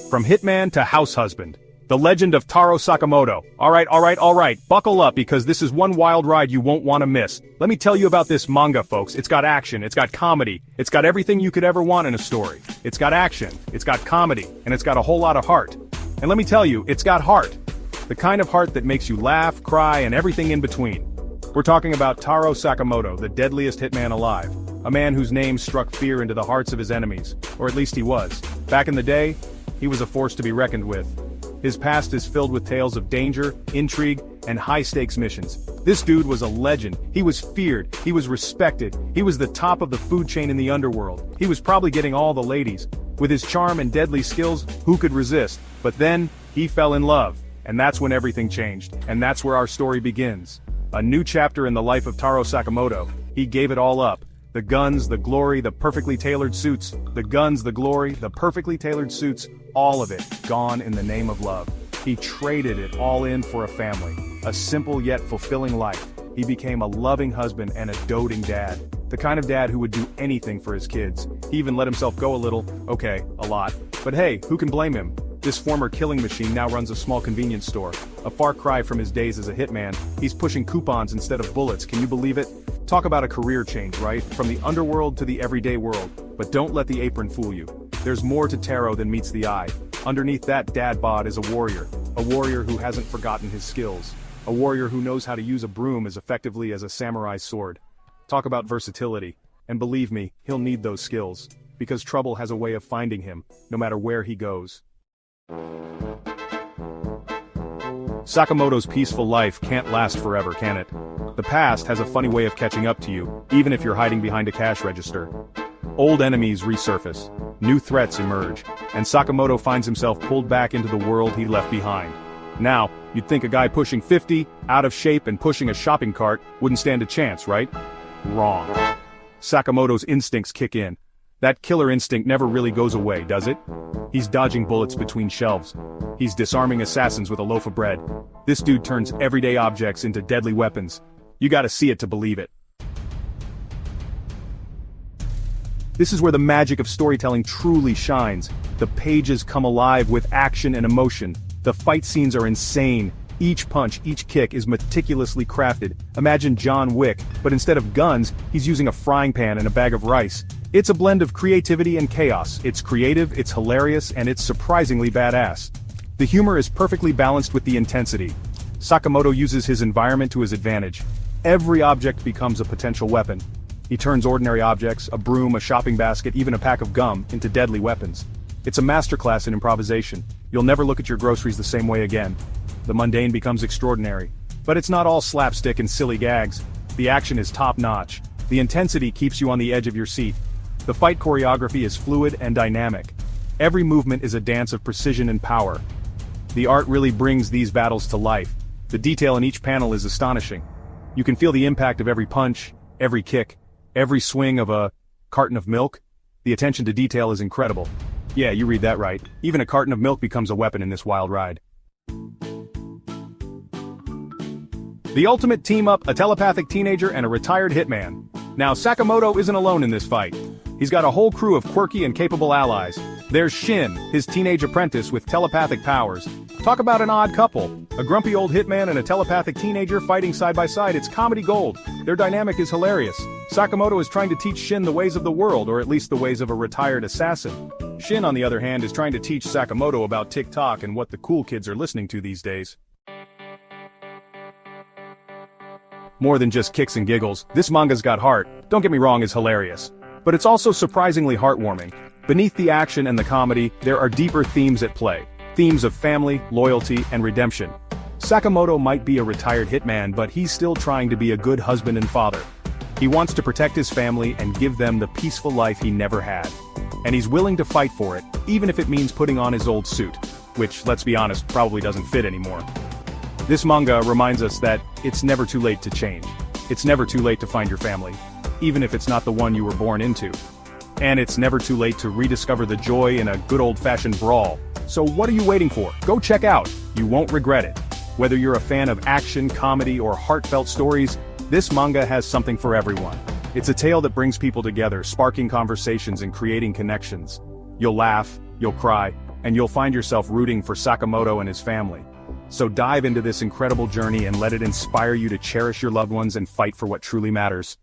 From hitman to house husband. The legend of Taro Sakamoto. Alright, buckle up because this is one wild ride you won't want to miss. Let me tell you about this manga, folks. It's got action, it's got comedy, it's got everything you could ever want in a story. It's got action, it's got comedy, and it's got a whole lot of heart. And let me tell you, it's got heart. The kind of heart that makes you laugh, cry, and everything in between. We're talking about Taro Sakamoto, the deadliest hitman alive. A man whose name struck fear into the hearts of his enemies, or at least he was. Back in the day, he was a force to be reckoned with. His past is filled with tales of danger, intrigue, and high-stakes missions. This dude was a legend. He was feared, he was respected, he was the top of the food chain in the underworld. He was probably getting all the ladies. With his charm and deadly skills, who could resist? But then, he fell in love. And that's when everything changed. And that's where our story begins. A new chapter in the life of Taro Sakamoto. He gave it all up. The guns, the glory, the perfectly tailored suits. The guns, the glory, the perfectly tailored suits. All of it, gone in the name of love. He traded it all in for a family. A simple yet fulfilling life. He became a loving husband and a doting dad. The kind of dad who would do anything for his kids. He even let himself go a little, okay, a lot. But hey, who can blame him? This former killing machine now runs a small convenience store. A far cry from his days as a hitman. He's pushing coupons instead of bullets, can you believe it? Talk about a career change, right? From the underworld to the everyday world. But don't let the apron fool you. There's more to Taro than meets the eye. Underneath that dad bod is a warrior who hasn't forgotten his skills. A warrior who knows how to use a broom as effectively as a samurai's sword. Talk about versatility. And believe me, he'll need those skills. Because trouble has a way of finding him, no matter where he goes. Sakamoto's peaceful life can't last forever, can it? The past has a funny way of catching up to you, even if you're hiding behind a cash register. Old enemies resurface, new threats emerge, and Sakamoto finds himself pulled back into the world he left behind. Now, you'd think a guy pushing 50, out of shape and pushing a shopping cart wouldn't stand a chance, right? Wrong. Sakamoto's instincts kick in. That killer instinct never really goes away, does it? He's dodging bullets between shelves. He's disarming assassins with a loaf of bread. This dude turns everyday objects into deadly weapons. You gotta see it to believe it. This is where the magic of storytelling truly shines. The pages come alive with action and emotion. The fight scenes are insane. Each punch, each kick is meticulously crafted. Imagine John Wick, but instead of guns, he's using a frying pan and a bag of rice. It's a blend of creativity and chaos. It's creative, it's hilarious, and it's surprisingly badass. The humor is perfectly balanced with the intensity. Sakamoto uses his environment to his advantage. Every object becomes a potential weapon. He turns ordinary objects, a broom, a shopping basket, even a pack of gum, into deadly weapons. It's a masterclass in improvisation. You'll never look at your groceries the same way again. The mundane becomes extraordinary. But it's not all slapstick and silly gags. The action is top-notch. The intensity keeps you on the edge of your seat. The fight choreography is fluid and dynamic. Every movement is a dance of precision and power. The art really brings these battles to life. The detail in each panel is astonishing. You can feel the impact of every punch, every kick, every swing of a carton of milk. The attention to detail is incredible. Yeah, you read that right. Even a carton of milk becomes a weapon in this wild ride. The ultimate team-up, a telepathic teenager and a retired hitman. Now Sakamoto isn't alone in this fight. He's got a whole crew of quirky and capable allies. There's Shin, his teenage apprentice with telepathic powers. Talk about an odd couple. A grumpy old hitman and a telepathic teenager fighting side by side. It's comedy gold. Their dynamic is hilarious. Sakamoto is trying to teach Shin the ways of the world, or at least the ways of a retired assassin. Shin, on the other hand, is trying to teach Sakamoto about TikTok and what the cool kids are listening to these days. More than just kicks and giggles, this manga's got heart. Don't get me wrong, it's hilarious. But it's also surprisingly heartwarming. Beneath the action and the comedy, there are deeper themes at play. Themes of family, loyalty, and redemption. Sakamoto might be a retired hitman, but he's still trying to be a good husband and father. He wants to protect his family and give them the peaceful life he never had. And he's willing to fight for it, even if it means putting on his old suit. Which, let's be honest, probably doesn't fit anymore. This manga reminds us that it's never too late to change. It's never too late to find your family, even if it's not the one you were born into. And it's never too late to rediscover the joy in a good old-fashioned brawl. So what are you waiting for? Go check out. You won't regret it. Whether you're a fan of action, comedy, or heartfelt stories, this manga has something for everyone. It's a tale that brings people together, sparking conversations and creating connections. You'll laugh, you'll cry, and you'll find yourself rooting for Sakamoto and his family. So dive into this incredible journey and let it inspire you to cherish your loved ones and fight for what truly matters.